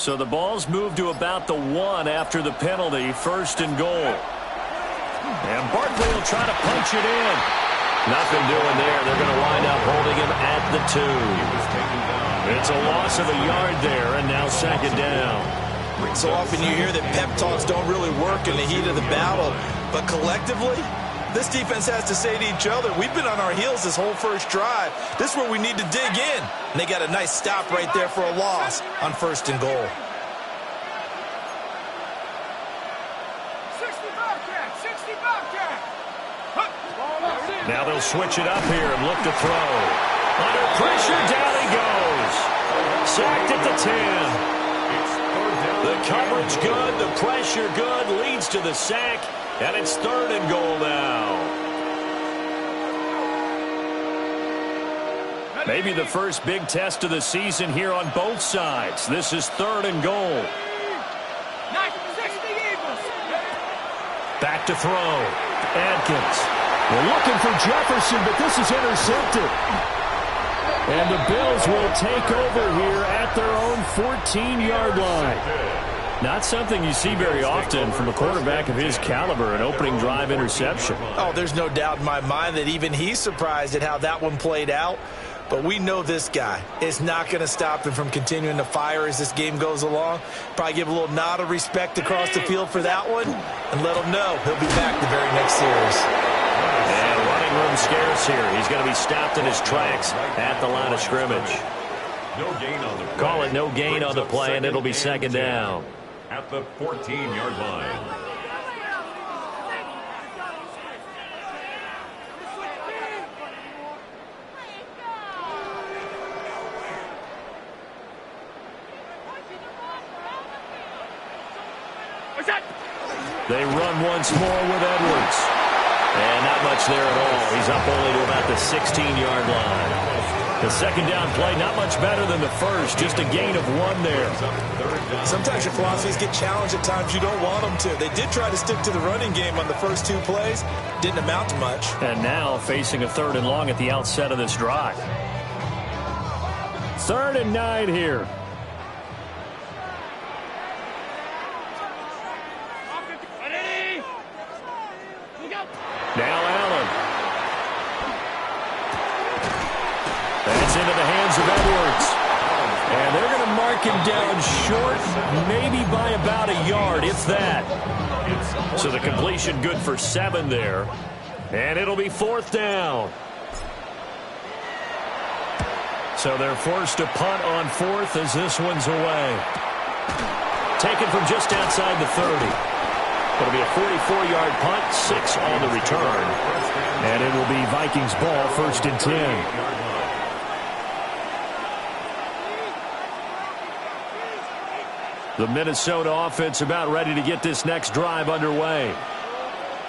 So the ball's moved to about the 1 after the penalty, 1st and goal. And Barkley will try to punch it in. Nothing doing there. They're going to wind up holding him at the 2. It's a loss of a yard there, and now 2nd down. So often you hear that pep talks don't really work in the heat of the battle, but collectively, this defense has to say to each other, we've been on our heels this whole first drive. This is where we need to dig in. And they got a nice stop right there for a loss on 1st and goal. Now they'll switch it up here and look to throw. Under pressure, down he goes. Sacked at the 10. The coverage good, the pressure good, leads to the sack, and it's 3rd and goal now. Maybe the first big test of the season here on both sides. This is 3rd and goal. Back to throw. Adkins. We're looking for Jefferson, but this is intercepted. And the Bills will take over here at their own 14-yard line. Not something you see very often from a quarterback of his caliber, an opening drive interception. Oh, there's no doubt in my mind that even he's surprised at how that one played out. But we know this guy is not going to stop him from continuing to fire as this game goes along. Probably give a little nod of respect across the field for that one and let him know he'll be back the very next series. And running room scarce here. He's going to be stopped in his tracks at the line of scrimmage. Call it no gain on the play, and it'll be 2nd down. At the 14-yard line. They run once more with Edwards. And not much there at all. He's up only to about the 16-yard line. The 2nd down play, not much better than the first. Just a gain of 1 there. Sometimes your philosophies get challenged at times you don't want them to. They did try to stick to the running game on the first 2 plays. Didn't amount to much. And now facing a 3rd and long at the outset of this drive. 3rd and 9 here. Now Allen. That's into the hands of Edwards. And they're going to mark him down short, maybe by about a yard, if that. So the completion good for 7 there. And it'll be 4th down. So they're forced to punt on 4th as this one's away. Taken from just outside the 30. It'll be a 44-yard punt, 6 on the return. And it will be Vikings ball, 1st and 10. The Minnesota offense about ready to get this next drive underway.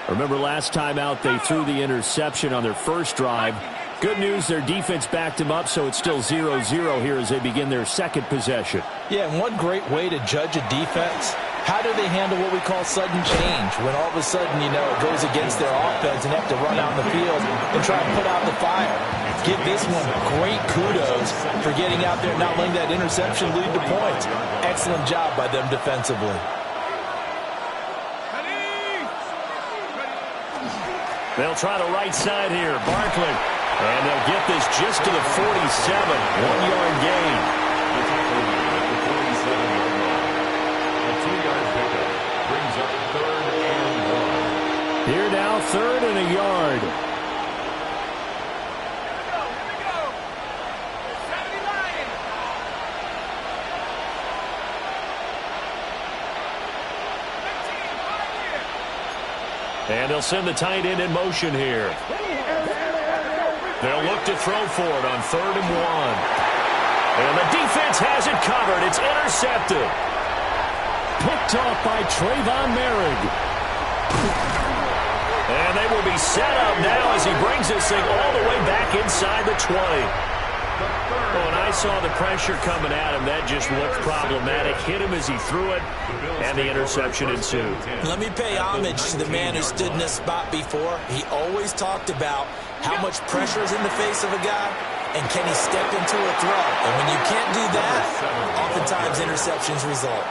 Remember last time out they threw the interception on their first drive. Good news, their defense backed them up, so it's still 0-0 here as they begin their 2nd possession. Yeah, and one great way to judge a defense, how do they handle what we call sudden change? When all of a sudden, you know, it goes against their offense and have to run out in the field and try to put out the fire. Give this one great kudos for getting out there and not letting that interception lead to points. Excellent job by them defensively. They'll try the right side here. Barkley. And they'll get this just to the 47. 1-yard gain. Here now, 3rd and a yard. And they'll send the tight end in motion here. They'll look to throw for it on 3rd and 1. And the defense has it covered. It's intercepted. Picked off by Trayvon Merrick. And they will be set up now as he brings this thing all the way back inside the 20. Oh, and I saw the pressure coming at him. That just looked problematic. Hit him as he threw it, and the interception ensued. Let me pay homage to the man who stood in this spot before. He always talked about how much pressure is in the face of a guy. and can he step into a throw? And when you can't do that, oftentimes interceptions result.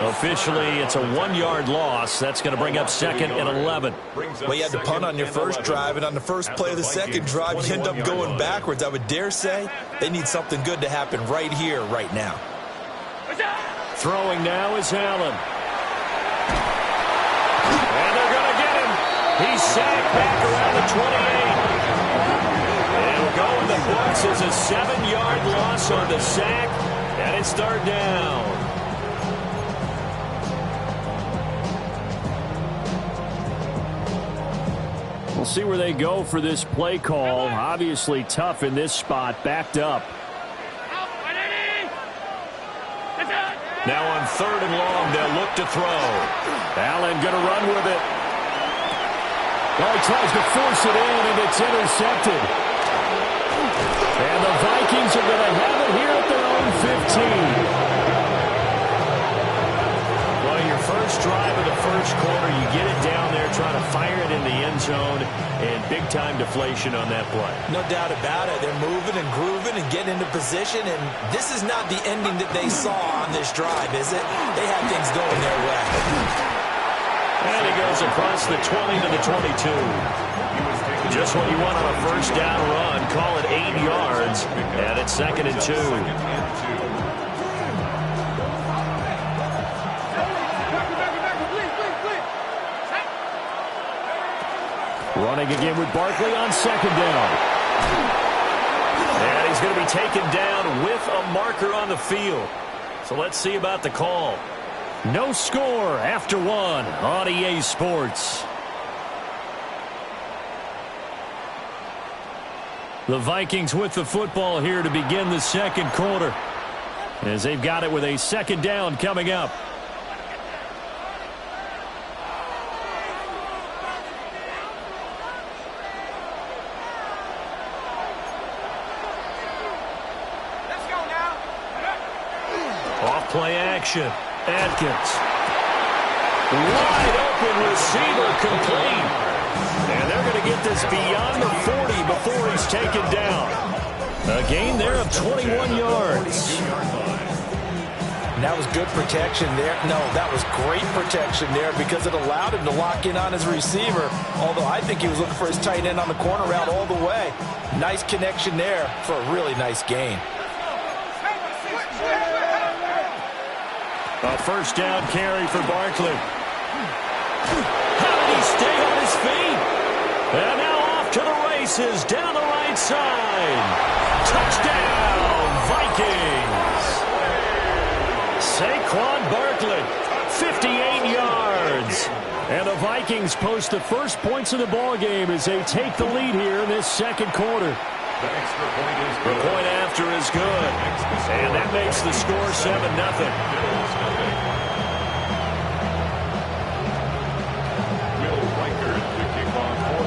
Officially, it's a 1-yard loss. That's going to bring up second and 11. Well, you had to punt on your first drive, and on the first play of the second drive, you end up going backwards. I would dare say they need something good to happen right here, right now. Throwing now is Allen. And they're going to get him. He's sacked back around the 28. It'll go in the books as a 7-yard loss on the sack, and it's third down. We'll see where they go for this play call. Obviously tough in this spot, backed up. Now on third and long, they'll look to throw. Allen going to run with it. Well, he tries to force it in, and it's intercepted. And the Vikings are going to have it here at their own 15. Well, your first drive of the first quarter, you get it down there, trying to fire it in the end zone, and big-time deflation on that play. No doubt about it. They're moving and grooving and getting into position, and this is not the ending that they saw on this drive, is it? They had things going their way. And he goes across the 20 to the 22. Just what you want on a first down run. Call it 8 yards, and it's second and 2. Running again with Barkley on second down. And he's going to be taken down with a marker on the field. So let's see about the call. No score after 1 on EA Sports. The Vikings with the football here to begin the second quarter, as they've got it with a second down coming up. Play action. Atkins. Wide open receiver complete. And they're going to get this beyond the 40 before he's taken down. A gain there of 21 yards. That was good protection there. No, that was great protection there because it allowed him to lock in on his receiver. Although I think he was looking for his tight end on the corner route all the way. Nice connection there for a really nice gain. A first down carry for Barkley. How did he stay on his feet? And now off to the races down the right side. Touchdown, Vikings. Saquon Barkley, 58 yards. And the Vikings post the first points of the ball game as they take the lead here in this second quarter. The extra point is good. The point after is good. And that makes the score 7-0.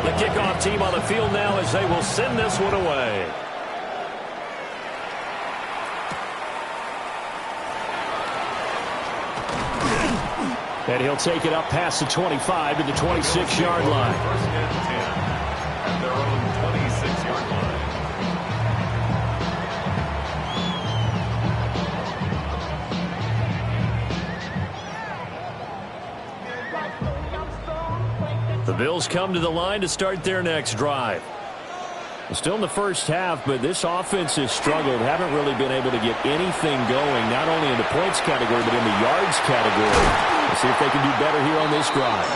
The kickoff team on the field now as they will send this one away. And he'll take it up past the 25 to the 26-yard line. First and 10 at their own 26-yard line. The Bills come to the line to start their next drive. Still in the first half, but this offense has struggled. Haven't really been able to get anything going, not only in the points category, but in the yards category. Let's see if they can do better here on this drive.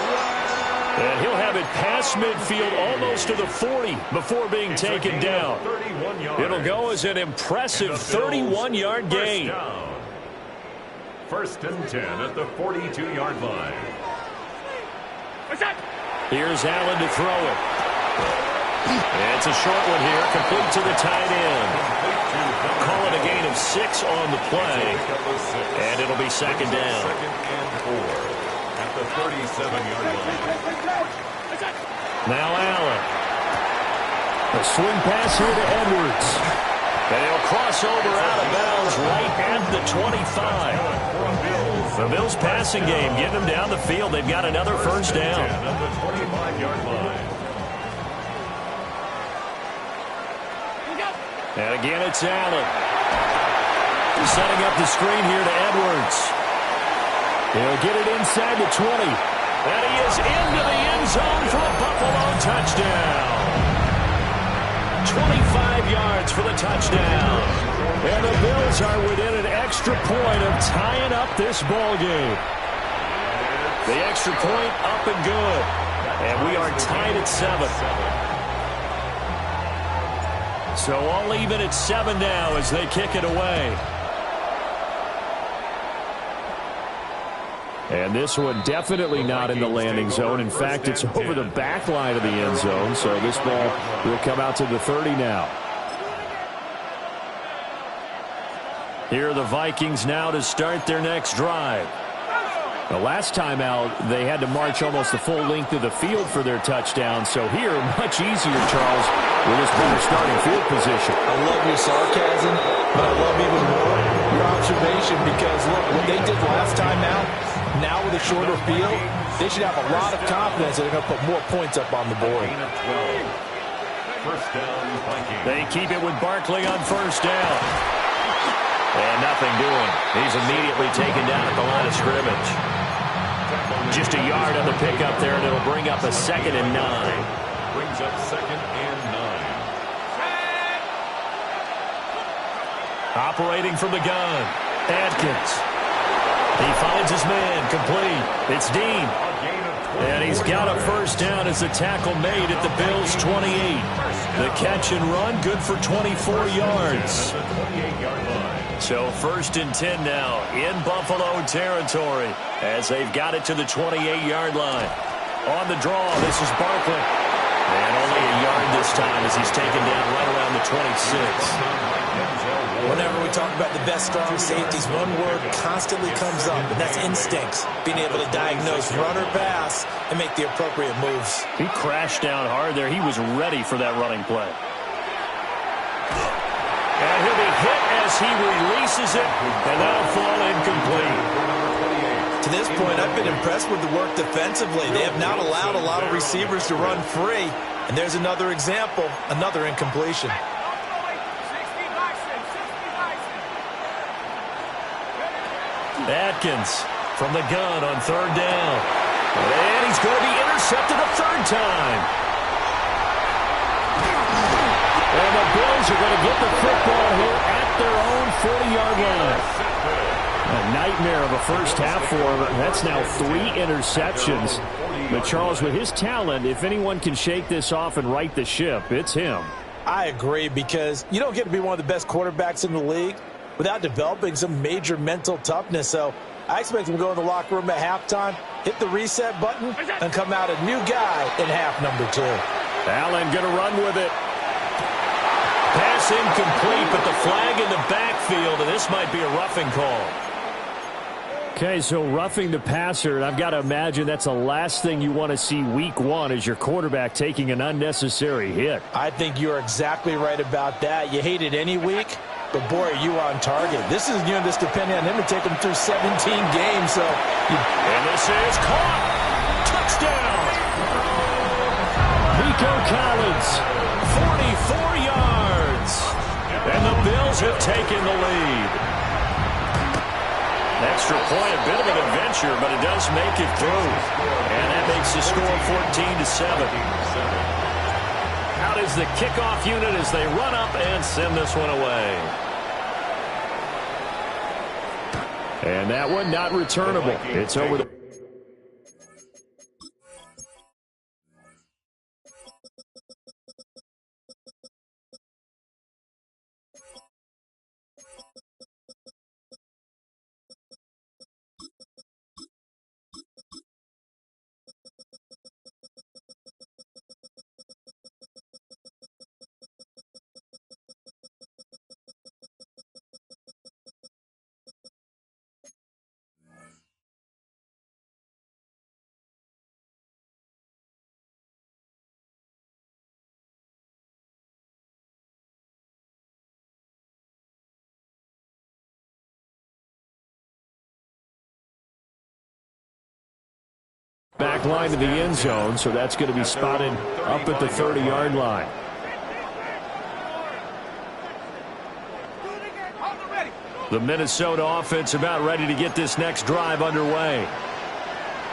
And he'll have it past midfield, almost to the 40, before being taken down. It'll go as an impressive 31-yard gain. First and 10 at the 42-yard line. Here's Allen to throw it. It's a short one here, complete to the tight end. Call it a gain of 6 on the play, and it'll be second down. Second and 4 at the 37-yard line. Now Allen. A swing pass here to Edwards. And he'll cross over out of bounds right at the 25. The Bills passing game, getting them down the field. They've got another first down. At the 25-yard line. And again, it's Allen. Setting up the screen here to Edwards. He'll get it inside the 20. And he is into the end zone for a Buffalo touchdown. 25 yards for the touchdown. And the Bills are within an extra point of tying up this ball game. The extra point up and good. And we are tied at 7. So all even at 7 now as they kick it away. And this one definitely not in the landing zone. In fact, it's over the back line of the end zone. So this ball will come out to the 30 now. Here are the Vikings now to start their next drive. The last time out, they had to march almost the full length of the field for their touchdown. So here, much easier, Charles, with this better starting field position. I love your sarcasm, but I love even more your observation because, look, what they did last time out, now with a shorter field, they should have a lot of confidence that they're going to put more points up on the board. First down, Vikings. They keep it with Barkley on first down. And nothing doing. He's immediately taken down at the line of scrimmage. Just a yard on the pickup there, and it'll bring up a 2nd and 9. Brings up 2nd and 9. Operating from the gun, Adkins. He finds his man, complete. It's Dean. And he's got a first down as the tackle made at the Bills' 28. The catch and run, good for 24 yards. So 1st and 10 now in Buffalo territory as they've got it to the 28-yard line. On the draw, this is Barkley. And only a yard this time as he's taken down right around the 26. Whenever we talk about the best strong safeties, one word constantly comes up, and that's instincts. Being able to diagnose run or pass and make the appropriate moves. He crashed down hard there. He was ready for that running play. And he'll be hit as he releases it, and that'll fall incomplete. To this point, I've been impressed with the work defensively. They have not allowed a lot of receivers to run free. And there's another example, another incompletion. Atkins from the gun on 3rd down. And he's going to be intercepted a 3rd time. And the Bills are going to get the football here at their own 40-yard line. A nightmare of a first half for him. That's now 3 interceptions. But Charles, with his talent, if anyone can shake this off and right the ship, it's him. I agree, because you don't get to be one of the best quarterbacks in the league without developing some major mental toughness. So I expect him to go in the locker room at halftime, hit the reset button, and come out a new guy in half number 2. Allen going to run with it. Pass incomplete, but the flag in the backfield, and this might be a roughing call. Okay, so roughing the passer, and I've got to imagine that's the last thing you want to see week 1 as your quarterback taking an unnecessary hit. I think you're exactly right about that. You hate it any week, but boy, are you on target. This is just depending on him to take him through 17 games. And this is caught. Touchdown. Nico Collins, 44 yards. And the Bills have taken the lead. Extra point, a bit of an adventure, but it does make it through. And that makes the score 14-7. Out is the kickoff unit as they run up and send this one away. And that one not returnable. It's over the... Back line to the end zone, so that's going to be spotted up at the 30-yard line. The Minnesota offense about ready to get this next drive underway.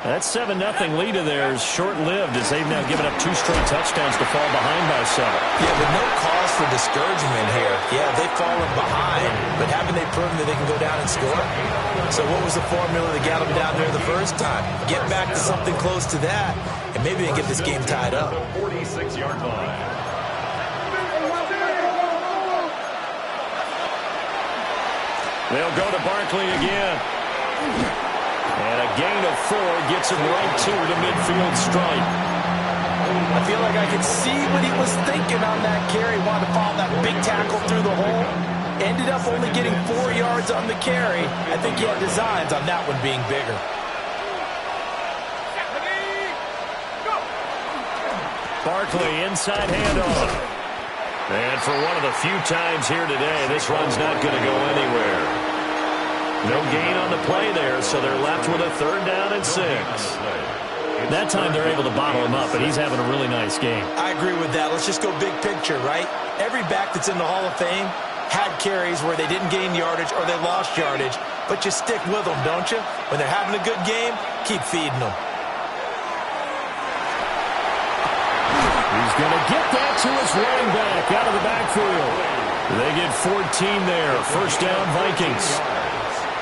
That 7-0 lead of theirs short-lived as they've now given up 2 straight touchdowns to fall behind by 7. Yeah, but no cause for discouragement here. Yeah, they've fallen behind, but haven't they proven that they can go down and score? So what was the formula that got them down there the first time? Get back to something close to that, and maybe they can get this game tied up. 46-yard line. They'll go to Barkley again. And a gain of 4 gets him right to the midfield stripe. I feel like I could see what he was thinking on that carry. Wanted to follow that big tackle through the hole. Ended up only getting 4 yards on the carry. I think he had designs on that one being bigger. Barkley inside handoff. And for one of the few times here today, this run's not going to go anywhere. No gain on the play there, so they're left with a 3rd down and 6. That time they're able to bottle him up, but he's having a really nice game. I agree with that. Let's just go big picture, right? Every back that's in the Hall of Fame had carries where they didn't gain yardage or they lost yardage, but you stick with them, don't you? When they're having a good game, keep feeding them. He's going to get that to his running back out of the backfield. They get 14 there. 1st down, Vikings.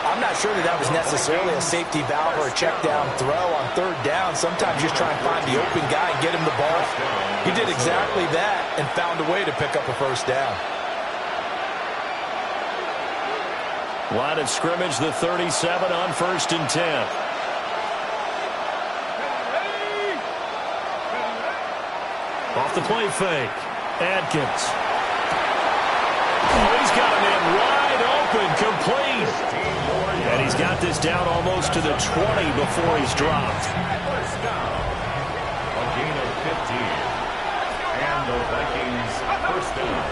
I'm not sure that was necessarily a safety valve or a check down throw on 3rd down. Sometimes just try and find the open guy and get him the ball. He did exactly that and found a way to pick up a 1st down. Line of scrimmage, the 37 on 1st and 10. Off the play fake. Adkins. Oh, he's got a man wide open, complete. And he's got this down almost to the 20 before he's dropped. First down. A gain of 15. And the Vikings first down.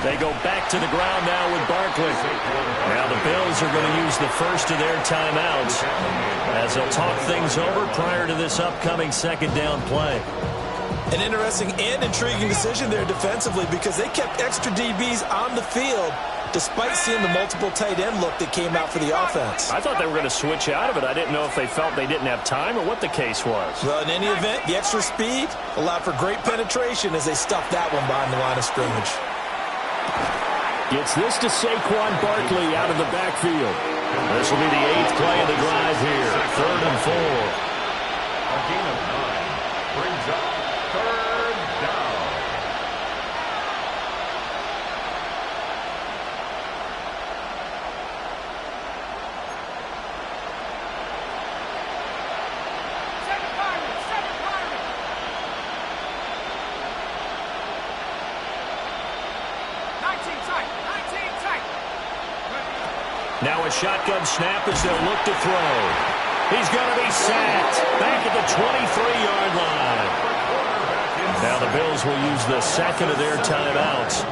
They go back to the ground now with Barkley. Now the Bills are going to use the first of their timeouts as they'll talk things over prior to this upcoming 2nd down play. An interesting and intriguing decision there defensively because they kept extra DBs on the field despite seeing the multiple tight end look that came out for the offense. I thought they were going to switch out of it. I didn't know if they felt they didn't have time or what the case was. Well, in any event, the extra speed allowed for great penetration as they stuffed that one behind the line of scrimmage. Gets this to Saquon Barkley out of the backfield. This will be the 8th play of the drive here. 3rd and 4. A gain of 9 brings up 3rd down. Now a shotgun snap as they'll look to throw. He's going to be sacked back at the 23-yard line. Now the Bills will use the 2nd of their timeouts.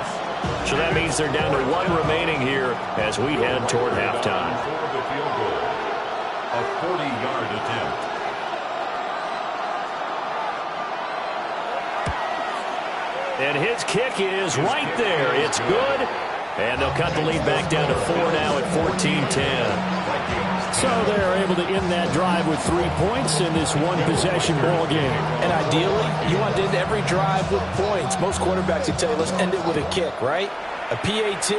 So that means they're down to 1 remaining here as we head toward halftime. A 40-yard attempt. And his kick is right there. It's good. And they'll cut the lead back down to 4 now at 14-10. So they're able to end that drive with 3 points in this one-possession ball game. And ideally, you want to end every drive with points. Most quarterbacks would tell you, let's end it with a kick, right? A PAT,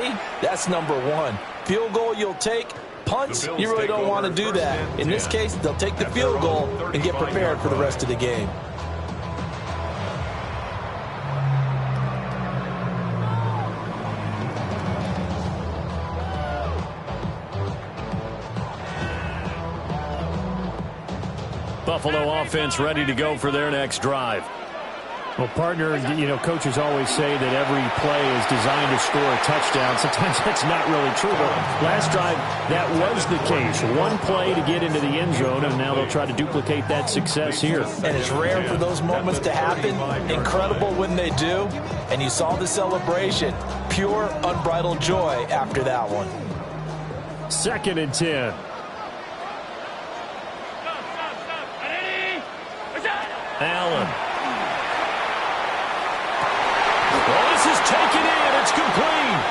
that's number 1. Field goal you'll take. Punts, you really don't want to do that. In this case, they'll take the field goal and get prepared for the rest of the game. Buffalo offense ready to go for their next drive. Well, partner, coaches always say that every play is designed to score a touchdown. Sometimes that's not really true, but last drive, that was the case. 1 play to get into the end zone, and now they'll try to duplicate that success here. And it's rare for those moments to happen. Incredible when they do. And you saw the celebration. Pure, unbridled joy after that one. 2nd and 10. Allen. Well, this is taken in. It's complete.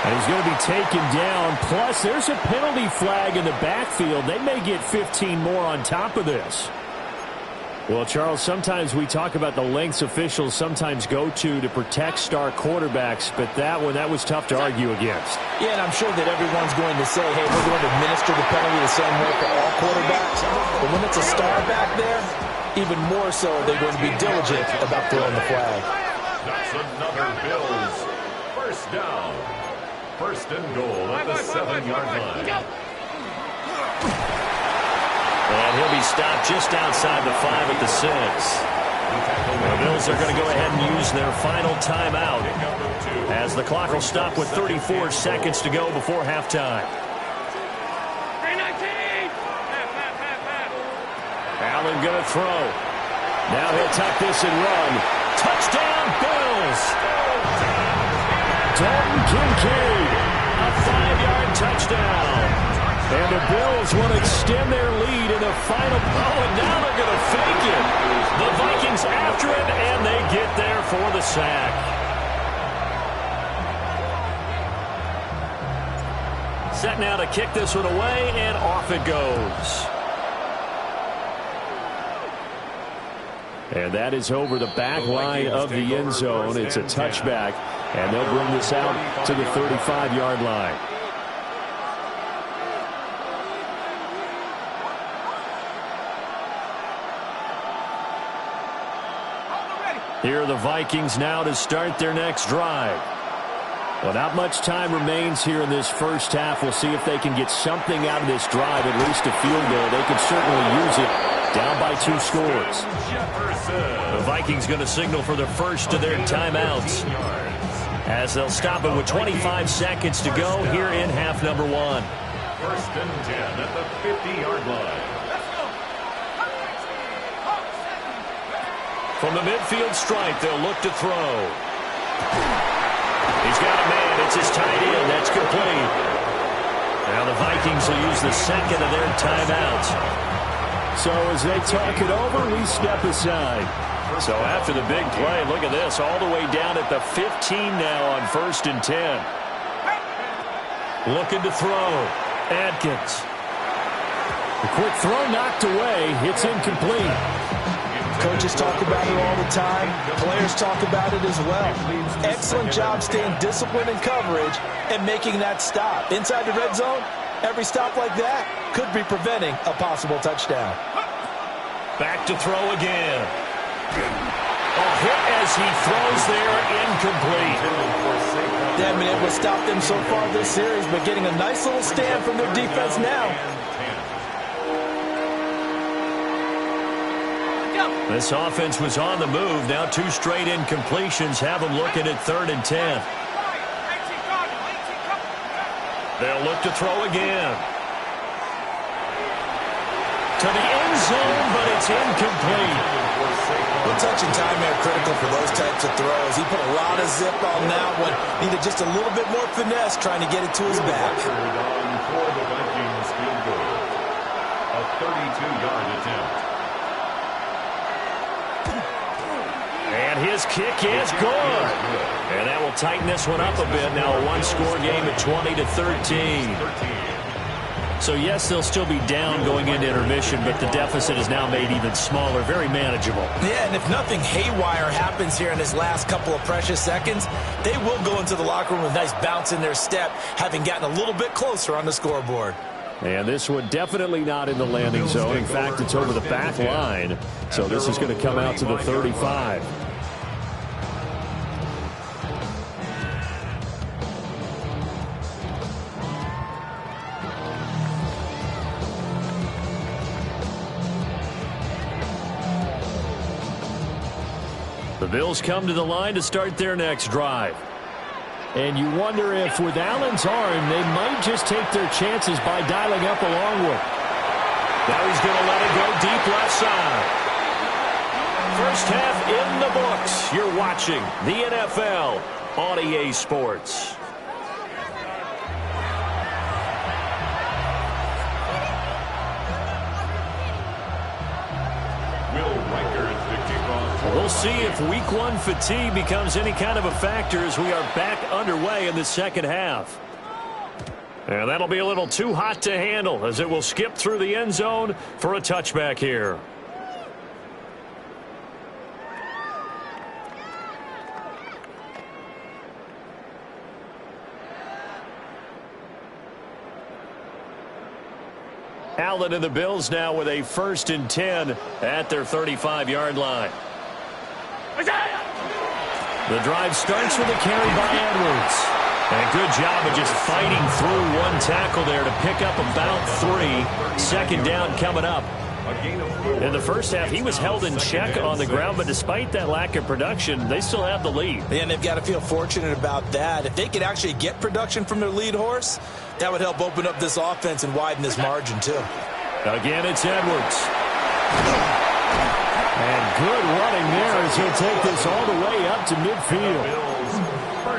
And he's going to be taken down. Plus, there's a penalty flag in the backfield. They may get 15 more on top of this. Well, Charles, sometimes we talk about the lengths officials sometimes go to protect star quarterbacks, but that was tough to argue against. Yeah, and I'm sure that everyone's going to say, hey, we're going to administer the penalty the same way for all quarterbacks. But when it's a star back there, even more so they're going to be diligent about throwing the flag. That's another Bills first down. First and goal at the 7-yard line. And he'll be stopped just outside the 5 at the 6. The Bills are going to go ahead and use their final timeout as the clock will stop with 34 seconds to go before halftime. Allen going to throw. Now he'll tuck this and run. Touchdown, Bills! Dalton Kincaid, a 5-yard touchdown. And the Bills want to extend their lead in the final. Oh, and now they're going to fake it. The Vikings after it, and they get there for the sack. Set now to kick this one away, and off it goes. And that is over the back line of the end zone. It's a touchback, and they'll bring this out to the 35-yard line. Here are the Vikings now to start their next drive. Well, not much time remains here in this first half. We'll see if they can get something out of this drive, at least a field goal. They could certainly use it. Down by 2 scores. The Vikings going to signal for the first of their timeouts as they'll stop it with 25 seconds to go here in half number 1. First and 10 at the 50-yard line. From the midfield stripe, they'll look to throw. He's got a man. It's his tight end. That's complete. Now the Vikings will use the second of their timeouts. So as they talk it over, we step aside. So after the big play, look at this, all the way down at the 15 now on first and 10. Looking to throw. Adkins. The quick throw knocked away. It's incomplete. Coaches talk about it all the time. Players talk about it as well. Excellent job staying disciplined in coverage and making that stop. Inside the red zone, every stop like that could be preventing a possible touchdown. Back to throw again. A hit as he throws there, incomplete. They haven't been able to stop them so far this series, but getting a nice little stand from their defense now. This offense was on the move. Now 2 straight incompletions have them looking at 3rd and 10. They'll look to throw again. To the end zone, but it's incomplete. Well, touch and time are critical for those types of throws. He put a lot of zip on that one. Needed just a little bit more finesse trying to get it to his back. For the Vikings field goal. A 32-yard attempt. And his kick is good. And that will tighten this one up a bit. Now a 1-score game at 20-13. So, yes, they'll still be down going into intermission, but the deficit is now made even smaller, very manageable. Yeah, and if nothing haywire happens here in his last couple of precious seconds, they will go into the locker room with a nice bounce in their step, having gotten a little bit closer on the scoreboard. And this one definitely not in the landing zone. In fact, it's over the back line. So this is going to come out to the 35. The Bills come to the line to start their next drive. And you wonder if with Allen's arm, they might just take their chances by dialing up a long one. Now he's going to let it go deep left side. First half in the books. You're watching the NFL on EA Sports. We'll see if week one fatigue becomes any kind of a factor as we are back underway in the second half. And that'll be a little too hot to handle as it will skip through the end zone for a touchback here. Allen and the Bills now with a 1st and 10 at their 35-yard line. The drive starts with a carry by Edwards. And good job of just fighting through one tackle there to pick up about 3. Second down coming up. In the first half, he was held in check on the ground, but despite that lack of production, they still have the lead. And they've got to feel fortunate about that. If they could actually get production from their lead horse, that would help open up this offense and widen this margin, too. Again, it's Edwards. And good running there as he'll take this all the way up to midfield.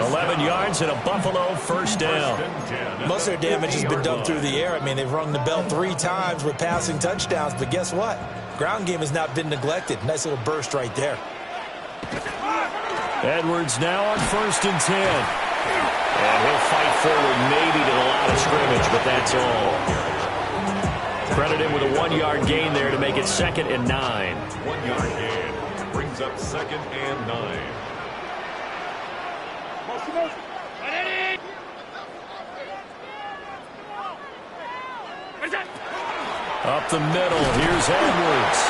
11 yards and a Buffalo first down. Most of their damage has been done through the air. I mean, they've rung the bell 3 times with passing touchdowns, but guess what? Ground game has not been neglected. Nice little burst right there. Edwards now on 1st and 10. And he'll fight forward maybe to the line of scrimmage, but that's all. Credit him with a 1-yard gain there to make it 2nd and 9. 1-yard gain brings up 2nd and 9. Up the middle, here's Edwards.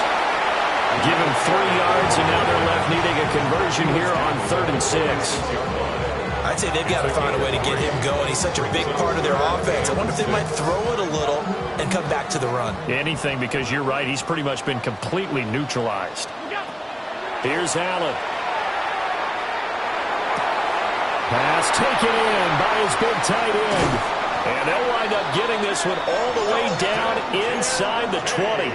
Give him 3 yards, and now they're left needing a conversion here on 3rd and 6. I'd say they've got to find a way to get him going. He's such a big part of their offense. I wonder if they might throw it a little and come back to the run. Anything, because you're right, he's pretty much been completely neutralized. Here's Allen. Pass taken in by his big tight end. And they'll wind up getting this one all the way down inside the 20.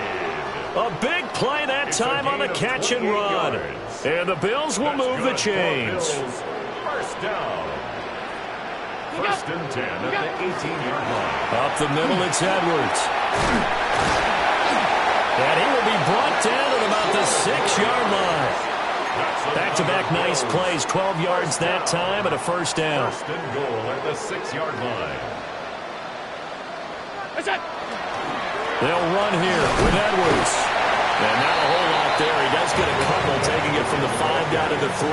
A big play that time on the catch and run. And the Bills will move the chains. First down. 1st and 10 at the 18-yard line. Up the middle, it's Edwards. And he will be brought down at about the 6-yard line. Back-to-back nice plays, 12 yards that time and a first down. 1st and goal at the 6-yard line. They'll run here with Edwards. And not a whole lot there. He does get a couple, taking it from the 5 down to the 3.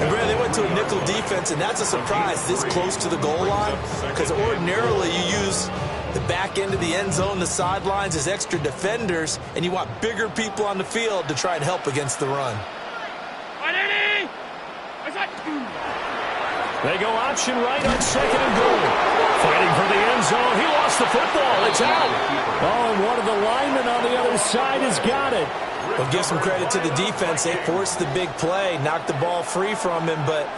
And Brad, they went to a nickel defense, and that's a surprise this close to the goal line, because ordinarily you use the back end of the end zone, the sidelines as extra defenders, and you want bigger people on the field to try and help against the run. They go option right on 2nd and goal. Fighting for the end zone. He lost the football. It's out. Oh, and one of the linemen on the other side has got it. Well, give some credit to the defense. They forced the big play, knocked the ball free from him, but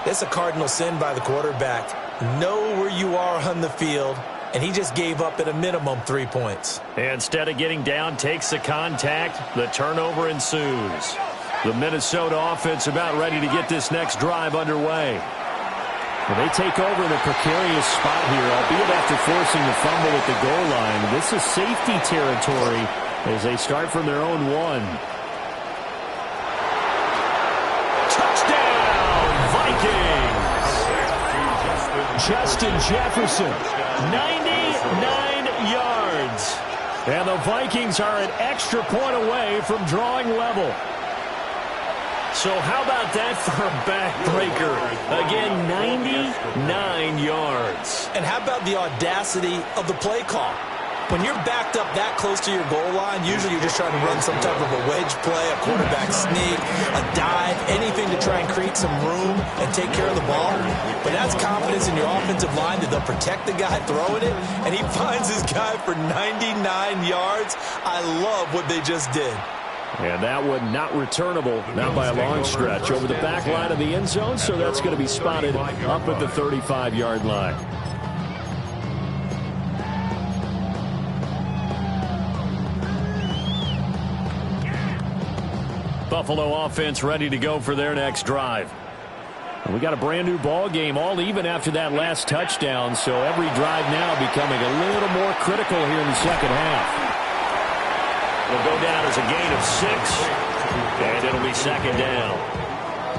it's a cardinal sin by the quarterback. Know where you are on the field, and he just gave up at a minimum 3 points. Instead of getting down, takes the contact. The turnover ensues. The Minnesota offense about ready to get this next drive underway. Well, they take over in a precarious spot here, albeit after forcing the fumble at the goal line. This is safety territory as they start from their own 1. Touchdown, Vikings! Justin Jefferson, 99 yards. And the Vikings are an extra point away from drawing level. So how about that for a backbreaker? Again, 99 yards. And how about the audacity of the play call? When you're backed up that close to your goal line, usually you're just trying to run some type of a wedge play, a quarterback sneak, a dive, anything to try and create some room and take care of the ball. But that's confidence in your offensive line that they'll protect the guy throwing it, and he finds his guy for 99 yards. I love what they just did. And that one not returnable, not by a long stretch, over the back line of the end zone, so that's going to be spotted up at the 35-yard line. Buffalo offense ready to go for their next drive. And we got a brand new ball game, all even after that last touchdown, so every drive now becoming a little more critical here in the second half. Will go down as a gain of 6. And it'll be second down.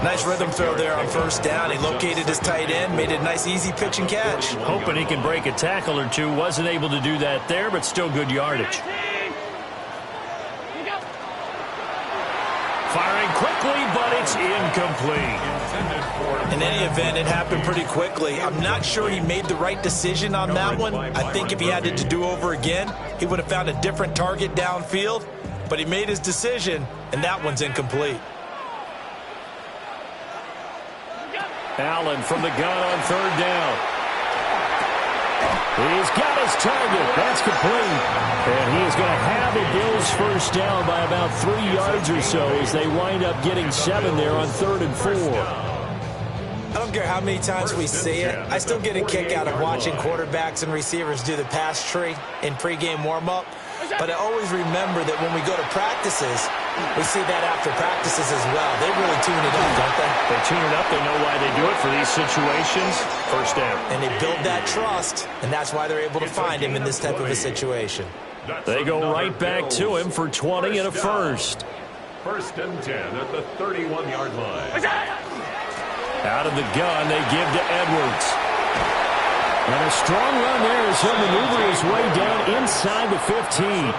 Nice rhythm throw there on first down. He located his tight end, made it a nice, easy pitch and catch. Hoping he can break a tackle or two. Wasn't able to do that there, but still good yardage. Firing quickly, but it's incomplete. In any event, it happened pretty quickly. I'm not sure he made the right decision on that one. I think if he had it to do over again, he would have found a different target downfield. But he made his decision, and that one's incomplete. Allen from the gun on third down. He's got his target. That's complete. And he is going to have the Bills first down by about 3 yards or so as they wind up getting 7 there on 3rd and 4. I don't care how many times we see it. I still get a kick out of watching quarterbacks and receivers do the pass tree in pregame warm-up. But I always remember that when we go to practices, we see that after practices as well. They really tune it up, don't they? They tune it up. They know why they do it for these situations. First down. And they build that trust, and that's why they're able to find him in this type of a situation. They go right back to him for 20 and a first. 1st and 10 at the 31-yard line. Out of the gun, they give to Edwards. And a strong run there as he'll maneuver his way down inside the 15.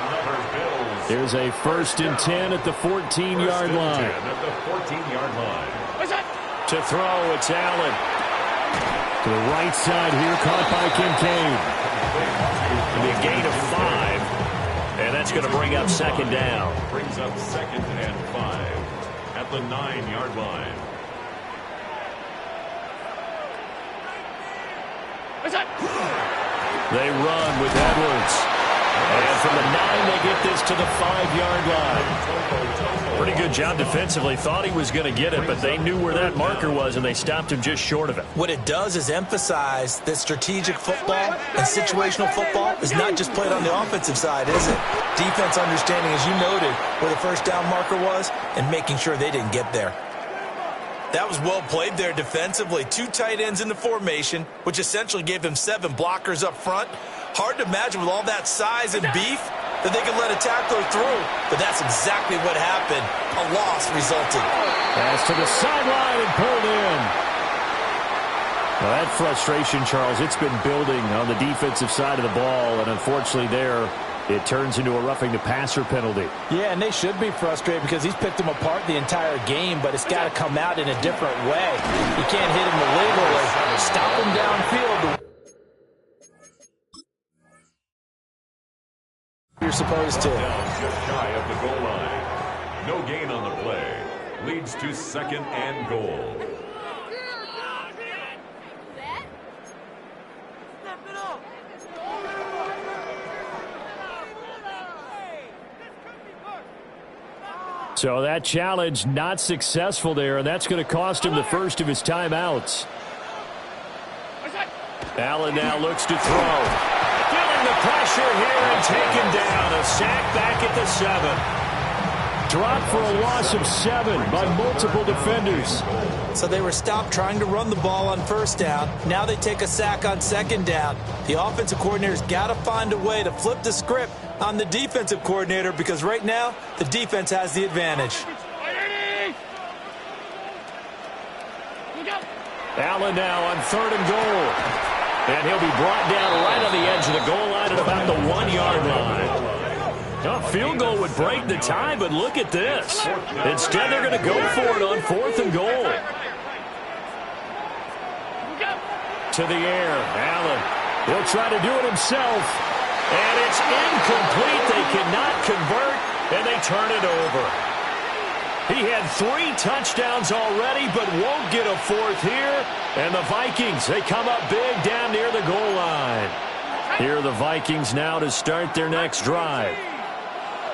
There's a 1st and 10 at the 14-yard line. To throw, it's Allen. To the right side here, caught by Kincaid. It'll be a gain of 5. And that's going to bring up second down. Brings up 2nd and 5 at the 9-yard line. They run with Edwards. And from the 9, they get this to the 5-yard line. Pretty good job defensively. Thought he was going to get it, but they knew where that marker was, and they stopped him just short of it. What it does is emphasize that strategic football and situational football is not just played on the offensive side, is it? Defense understanding, as you noted, where the first down marker was and making sure they didn't get there. That was well played there defensively. 2 tight ends in the formation, which essentially gave them 7 blockers up front. Hard to imagine with all that size and beef that they could let a tackler through. But that's exactly what happened. A loss resulted. Pass to the sideline and pulled in. Well, that frustration, Charles, it's been building on the defensive side of the ball. And unfortunately there, it turns into a roughing the passer penalty. Yeah, and they should be frustrated because he's picked them apart the entire game, but it's got to come out in a different way. You can't hit him illegally. Stop him downfield. You're supposed to. Just shy of the goal line. No gain on the play. Leads to 2nd and goal. So that challenge not successful there, and that's going to cost him the first of his timeouts. Allen now looks to throw. Feeling the pressure here and taken down. A sack back at the 7. Dropped for a loss of 7 by multiple defenders. So they were stopped trying to run the ball on first down. Now they take a sack on second down. The offensive coordinator's got to find a way to flip the script on the defensive coordinator because right now the defense has the advantage. Allen now on 3rd and goal. And he'll be brought down right on the edge of the goal line at about the 1-yard line. A field goal would break the tie, but look at this. Instead, they're going to go for it on 4th and goal. To the air, Allen. He'll try to do it himself. And it's incomplete. They cannot convert, and they turn it over. He had 3 touchdowns already, but won't get a 4th here. And the Vikings, they come up big down near the goal line. Here are the Vikings now to start their next drive.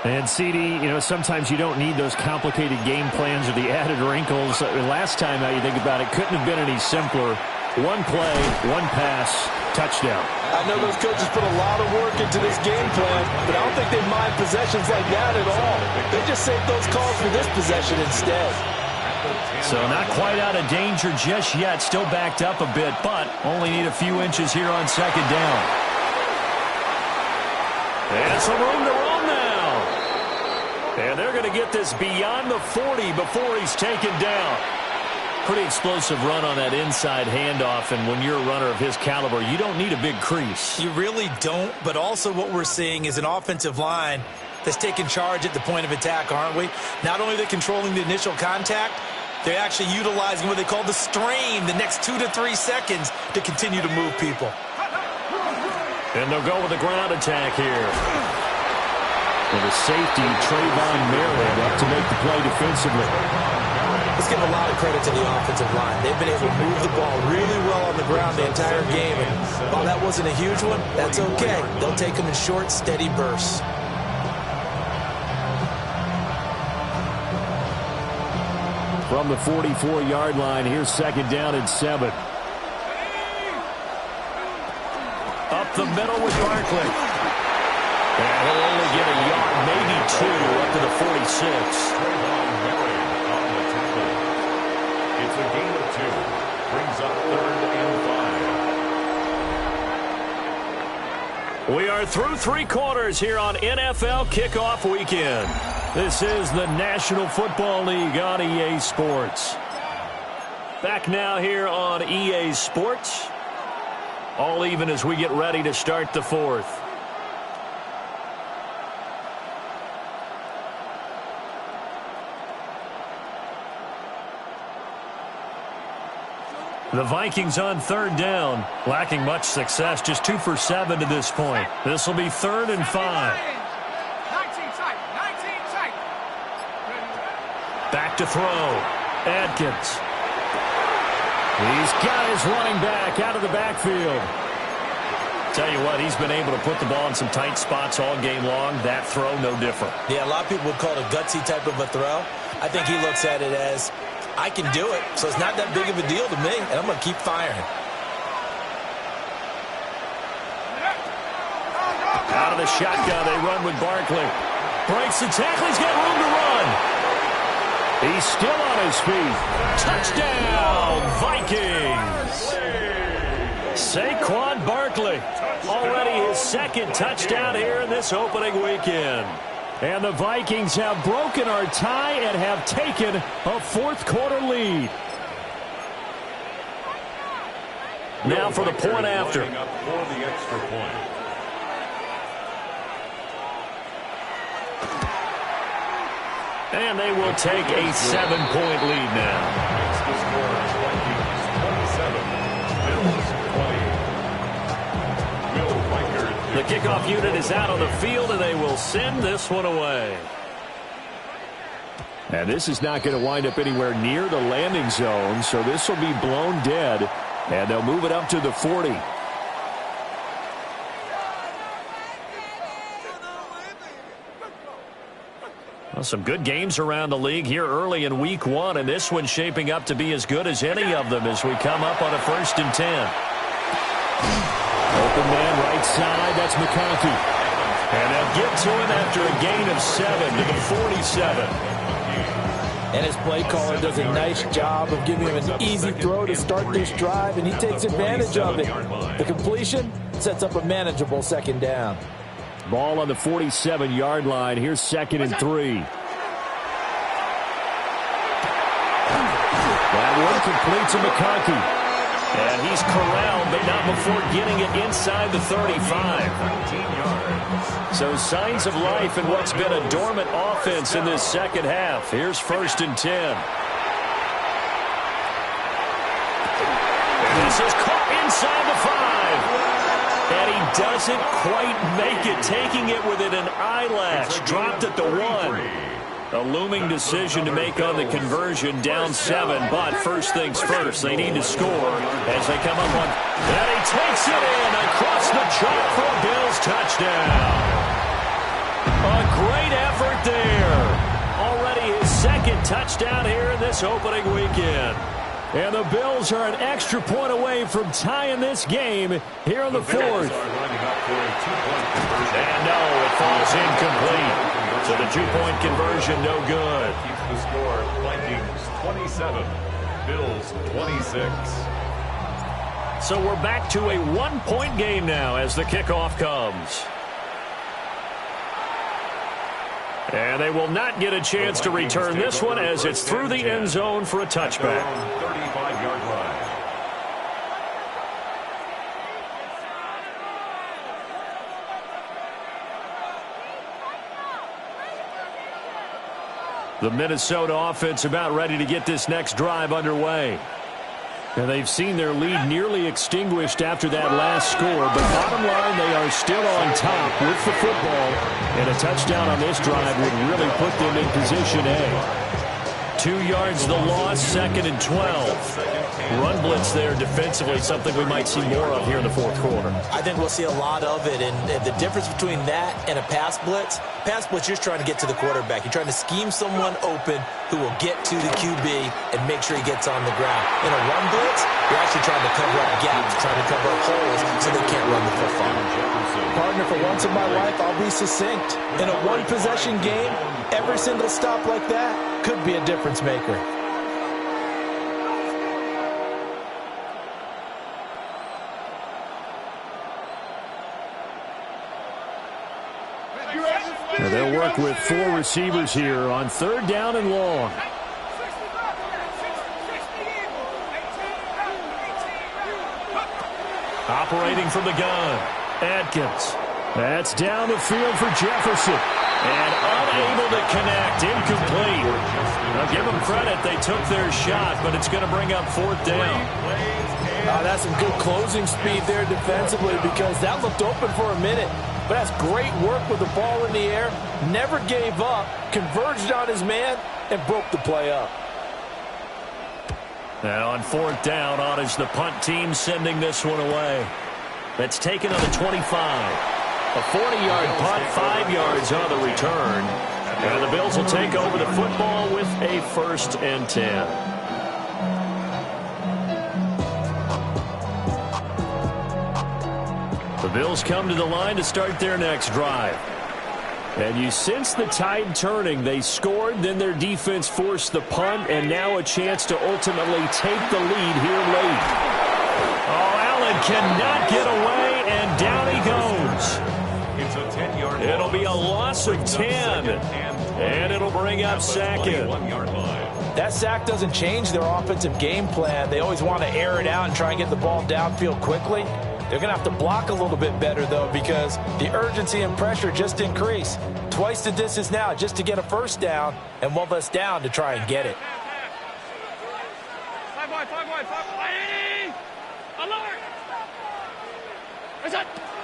And, CD, you know, sometimes you don't need those complicated game plans or the added wrinkles. Last time, now you think about it, couldn't have been any simpler. 1 play, 1 pass, touchdown. I know those coaches put a lot of work into this game plan, but I don't think they mind possessions like that at all. They just save those calls for this possession instead. So not quite out of danger just yet. Still backed up a bit, but only need a few inches here on second down. And some room to run now. And they're going to get this beyond the 40 before he's taken down. Pretty explosive run on that inside handoff, and when you're a runner of his caliber, you don't need a big crease. You really don't, but also what we're seeing is an offensive line that's taking charge at the point of attack, aren't we? Not only are they controlling the initial contact, they're actually utilizing what they call the strain, the next 2 to 3 seconds, to continue to move people. And they'll go with the ground attack here. And the safety, Trayvon Merritt, up to make the play defensively. Let's give a lot of credit to the offensive line. They've been able to move the ball really well on the ground the entire game. And while that wasn't a huge one, that's okay. They'll take them in short, steady bursts. From the 44-yard line, here's second down and 7. Up the middle with Barkley. And he'll only get a yard, maybe 2, up to the 46. It's a gain of 2. Brings up 3rd and 5. We are through 3 quarters here on NFL Kickoff Weekend. This is the National Football League on EA Sports. Back now here on EA Sports. All even as we get ready to start the 4th. The Vikings on 3rd down, lacking much success, just 2 for 7 to this point. This will be 3rd and 5. Back to throw. Adkins. He's got his running back out of the backfield. Tell you what, he's been able to put the ball in some tight spots all game long. That throw, no different. Yeah, a lot of people would call it a gutsy type of a throw. I think he looks at it as, I can do it, so it's not that big of a deal to me, and I'm going to keep firing. Out of the shotgun, they run with Barkley. Breaks the tackle, he's got room to run. He's still on his feet. Touchdown, Vikings. Saquon Barkley, already his 2nd touchdown here in this opening weekend. And the Vikings have broken our tie and have taken a 4th quarter lead. Now for the point after. Up for the extra point. And they will take a 7-point lead now. Makes the score Vikings 27, Bills 20. Will Reichard. The kickoff unit is out on the field, and they will send this one away. And this is not going to wind up anywhere near the landing zone, so this will be blown dead, and they'll move it up to the 40. Well, some good games around the league here early in week 1, and this one's shaping up to be as good as any of them as we come up on a 1st and 10. Open man right side, that's McConkey. And they'll get to him after a gain of 7 to the 47. And his play caller does a nice job of giving him an easy throw to start this drive, and he takes advantage of it. The completion sets up a manageable 2nd down. Ball on the 47-yard line. Here's 2nd and 3. That one complete to McConkey. And he's corralled, but not before getting it inside the 35. So signs of life in what's been a dormant offense in this 2nd half. Here's 1st and 10. And this is caught inside the 5. And he doesn't quite make it, taking it within an eyelash. Dropped at the 1. A looming decision to make on the conversion, down 7. But first things first, they need to score as they come up on. And he takes it in across the chalk for a Bills touchdown. A great effort there. Already his 2nd touchdown here in this opening weekend. And the Bills are an extra point away from tying this game here on the 4th. And no, it falls incomplete. So the 2-point conversion, no good. Keeps the score Vikings 27, Bills 26. So we're back to a 1-point game now as the kickoff comes. And they will not get a chance to return this one as it's through the end zone for a touchback. 35-yard line. The Minnesota offense about ready to get this next drive underway. And they've seen their lead nearly extinguished after that last score. But bottom line, they are still on top with the football. And a touchdown on this drive would really put them in position A. 2 yards the loss, 2nd and 12. Run blitz there defensively, something we might see more of here in the fourth quarter. I think we'll see a lot of it. And the difference between that and a pass blitz, you're trying to get to the quarterback. You're trying to scheme someone open who will get to the QB and make sure he gets on the ground. In a run blitz, you're actually trying to cover up gaps, trying to cover up holes so they can't run the football. Partner, for once in my life, I'll be succinct. In a one-possession game, every single stop like that could be a difference maker. Now they'll work with 4 receivers here on 3rd down and long. Operating from the gun, Adkins. That's down the field for Jefferson. And unable to connect, incomplete. Now give them credit, they took their shot, but it's going to bring up 4th down. That's some good closing speed there defensively because that looked open for a minute. But that's great work with the ball in the air. Never gave up, converged on his man, and broke the play up. And on 4th down, on is the punt team sending this one away. That's taken on the 25. A 40-yard punt, 5 yards on the return. And the Bills will take over the football with a 1st and 10. The Bills come to the line to start their next drive. And you sense the tide turning. They scored, then their defense forced the punt, and now a chance to ultimately take the lead here late. Oh, Allen cannot get away, and down he goes. It's a 10-yard It'll be a loss of 10, and it'll bring up 2nd. That sack doesn't change their offensive game plan. They always want to air it out and try and get the ball downfield quickly. They're going to have to block a little bit better, though, because the urgency and pressure just increase. Twice the distance now just to get a 1st down, and 1 less down to try and get it.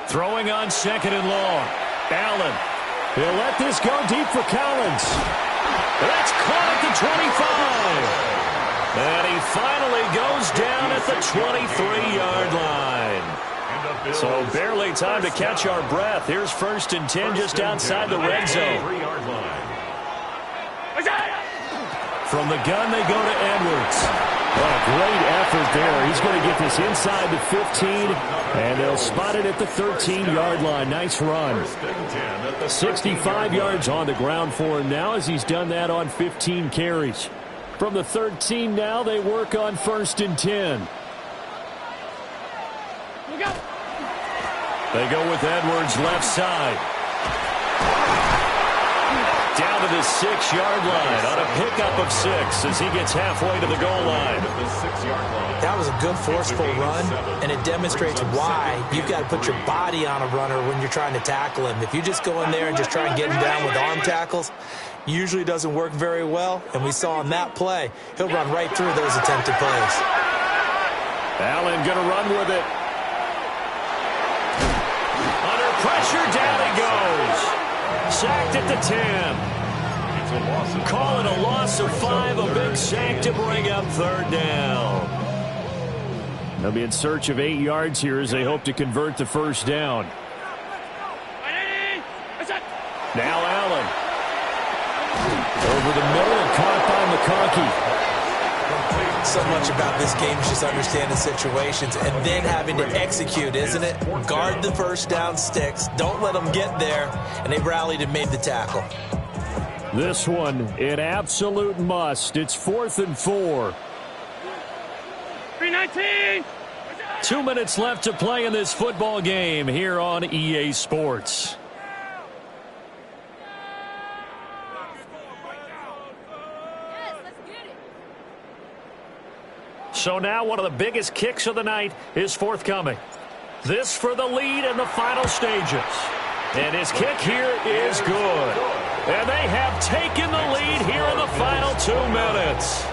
Throwing on 2nd and long. Allen. He'll let this go deep for Collins. That's caught at the 25. And he finally goes down at the 23-yard line. So barely time to catch our breath. Here's 1st and 10 just outside the red zone. From the gun, they go to Edwards. What a great effort there. He's going to get this inside the 15, and they'll spot it at the 13-yard line. Nice run. 65 yards on the ground for him now as he's done that on 15 carries. From the 13 now, they work on 1st and 10. They go with Edwards left side. Down to the 6-yard line on a pickup of 6 as he gets halfway to the goal line. That was a good forceful run, and it demonstrates why you've got to put your body on a runner when you're trying to tackle him. If you just go in there and just try and get him down with arm tackles, usually doesn't work very well, and we saw on that play, he'll run right through those attempted plays. Allen going to run with it. Under pressure, down he goes. Sacked at the 10. Call it a loss of 5, a big sack to bring up 3rd down. They'll be in search of 8 yards here as they hope to convert the 1st down. Now Allen. Over the middle and caught by McConkey. So much about this game is just understanding situations and then having to execute, isn't it? Guard the 1st down sticks. Don't let them get there. And they rallied and made the tackle. This one, an absolute must. It's 4th and 4. 3:19. 2 minutes left to play in this football game here on EA Sports. So now one of the biggest kicks of the night is forthcoming. This for the lead in the final stages. And his kick here is good. And they have taken the lead here in the final 2 minutes.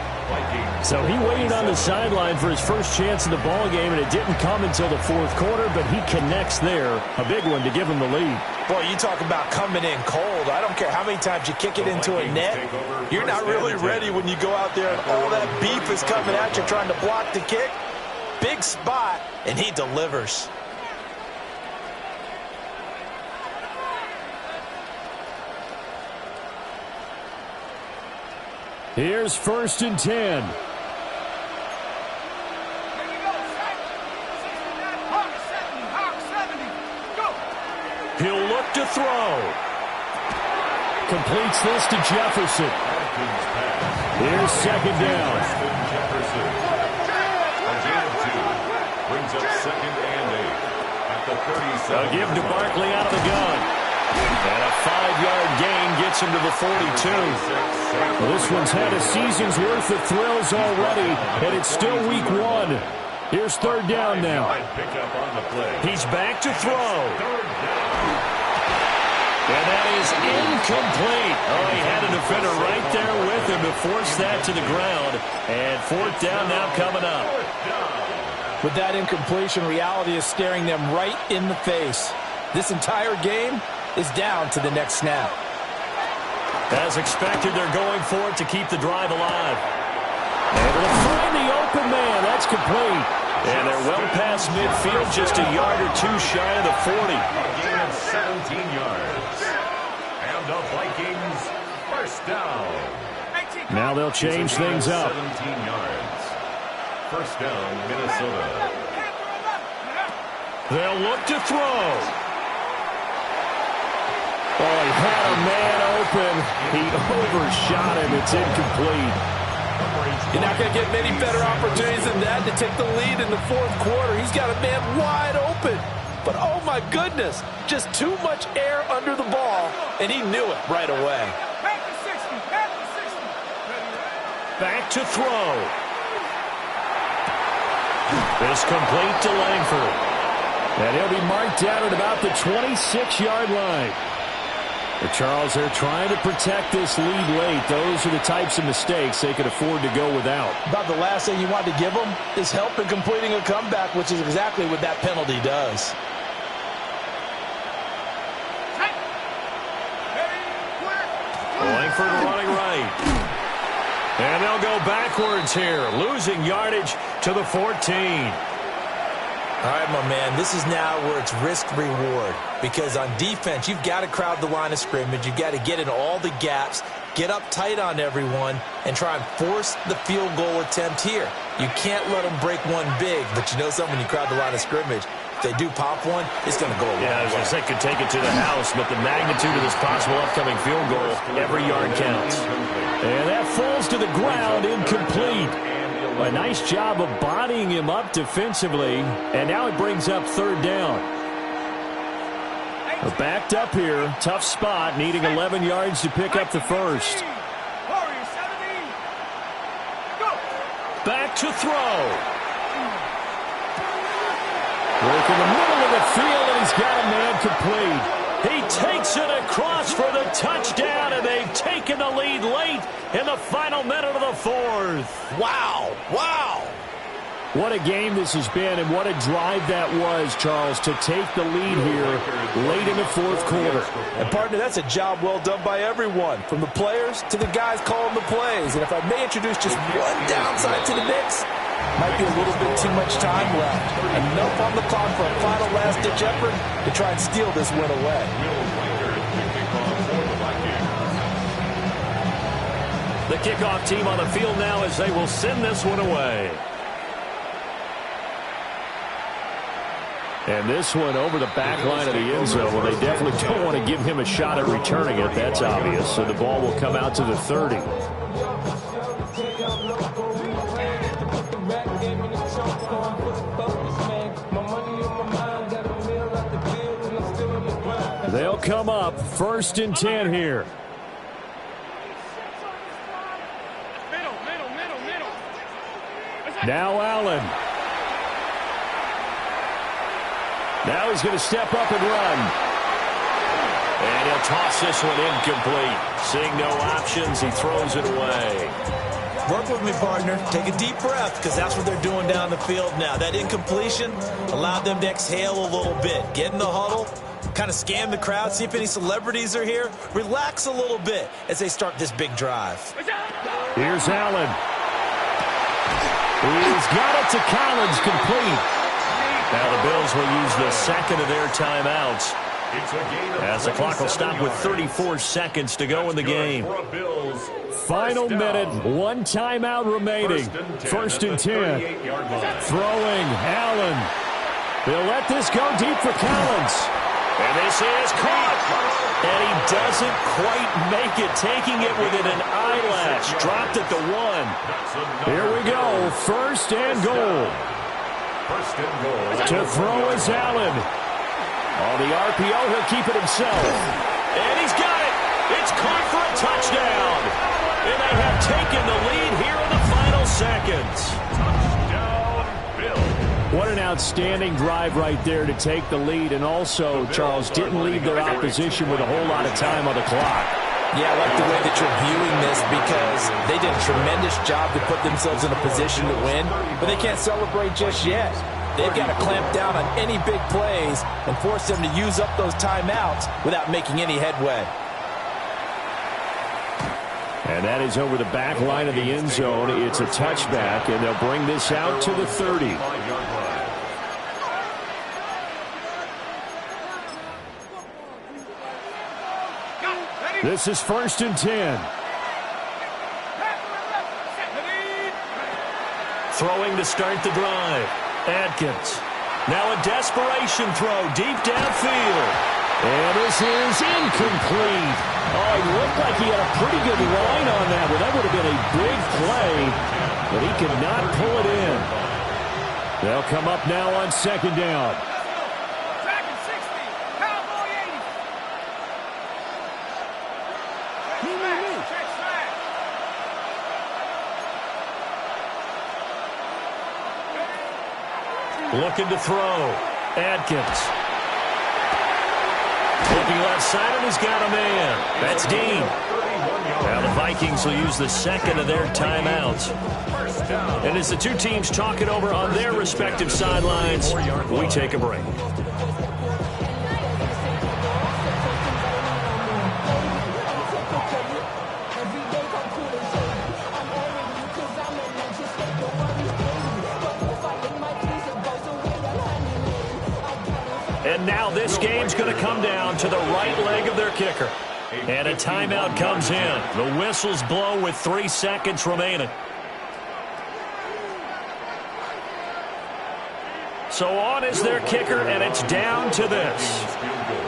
So he waited on the sideline for his first chance in the ball game, and it didn't come until the fourth quarter, but he connects there. A big one to give him the lead. Boy, you talk about coming in cold. I don't care how many times you kick it into a net. You're not really ready when you go out there and all that beef is coming at you trying to block the kick. Big spot, and he delivers. Here's 1st and 10. He'll look to throw. Completes this to Jefferson. Here's 2nd down. Brings up 2nd and 8 at the 37. They'll give to Barkley out of the gun. And a 5-yard gain gets him to the 42. Well, this one's had a season's worth of thrills already, and it's still week 1. Here's 3rd down now. He's back to throw. And that is incomplete. Oh, he had a defender right there with him to force that to the ground. And 4th down now coming up. With that incompletion, reality is staring them right in the face. This entire game is down to the next snap. As expected, they're going for it to keep the drive alive. Able to find the open man. That's complete. And they're well past midfield, just a yard or 2 shy of the 40. A gain of 17 yards. And the Vikings first down. Now they'll change things up. 17 yards. First down, Minnesota. They'll look to throw. Oh, he had a man open. He overshot him. It's incomplete. You're not going to get many better opportunities than that to take the lead in the 4th quarter. He's got a man wide open. But, oh, my goodness, just too much air under the ball, and he knew it right away. Back to throw. This complete to Langford. And he'll be marked down at about the 26-yard line. But Charles, they're trying to protect this lead late. Those are the types of mistakes they could afford to go without. About the last thing you want to give them is help in completing a comeback, which is exactly what that penalty does. Langford running right. And they'll go backwards here, losing yardage to the 14. All right, my man, this is now where it's risk-reward. Because on defense, you've got to crowd the line of scrimmage. You've got to get in all the gaps, get up tight on everyone, and try and force the field goal attempt here. You can't let them break one big, but you know something, when you crowd the line of scrimmage, if they do pop one, it's going to go a long way. Yeah, I was going to say, could take it to the house, but the magnitude of this possible upcoming field goal, every yard counts. And that falls to the ground, incomplete. A nice job of bodying him up defensively, and now it brings up 3rd down. We're backed up here, tough spot, needing 11 yards to pick up the first. Back to throw. Work in the middle of the field, and he's got a man complete. He takes it across for the touchdown, and they've taken the lead late in the final minute of the 4th. Wow, wow. What a game this has been, and what a drive that was, Charles, to take the lead here late in the 4th quarter. And, partner, that's a job well done by everyone, from the players to the guys calling the plays. And if I may introduce just one downside to the mix, might be a little bit too much time left. Enough on the clock for a final last-ditch effort to try and steal this win away. The kickoff team on the field now as they will send this one away. And this one over the back line of the end zone. Well, they definitely don't want to give him a shot at returning it. That's obvious. So the ball will come out to the 30. They'll come up 1st and 10 here. Now Allen. Now he's going to step up and run. And he'll toss this one incomplete. Seeing no options, he throws it away. Work with me, partner. Take a deep breath, because that's what they're doing down the field now. That incompletion allowed them to exhale a little bit. Get in the huddle, kind of scan the crowd, see if any celebrities are here. Relax a little bit as they start this big drive. Here's Allen. He's got it to Collins, complete. Now the Bills will use the second of their timeouts, as the clock will stop with 34 seconds to go in the game. Final minute, one timeout remaining. First and 10. Throwing, Allen. They'll let this go deep for Collins. And this is caught. And he doesn't quite make it, taking it within an eyelash. Dropped at the 1. Here we go, first and goal. To throw is Allen. On the RPO, he'll keep it himself. And he's got it. It's caught for a touchdown. And they have taken the lead here in the final seconds. Touchdown, Bill. What an outstanding drive right there to take the lead. And also, Charles, didn't leave their opposition with a whole lot of time on the clock. Yeah, I like the way that you're viewing this, because they did a tremendous job to put themselves in a position to win, but they can't celebrate just yet. They've got to clamp down on any big plays and force them to use up those timeouts without making any headway. And that is over the back line of the end zone. It's a touchback, and they'll bring this out to the 30. This is first and 10. Throwing to start the drive. Adkins. Now a desperation throw deep downfield. And this is incomplete. Oh, he looked like he had a pretty good line on that one. That would have been a big play, but he could not pull it in. They'll come up now on second down. Looking to throw. Adkins. Looking left side, and he's got a man. That's Dean. Now the Vikings will use the second of their timeouts. And as the two teams talk it over on their respective sidelines, we take a break. And now this game's going to come down to the right leg of their kicker. And a timeout comes in. The whistles blow with 3 seconds remaining. So on is their kicker, and it's down to this.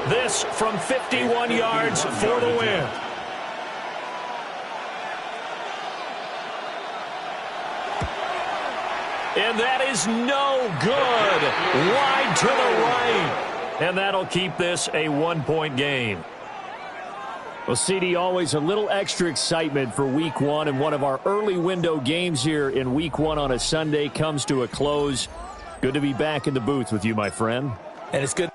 This from 51 yards for the win. And that is no good. Wide to the right. And that'll keep this a 1-point game. Well, CD, always a little extra excitement for Week 1, and one of our early window games here in Week 1 on a Sunday comes to a close. Good to be back in the booth with you, my friend. And it's good.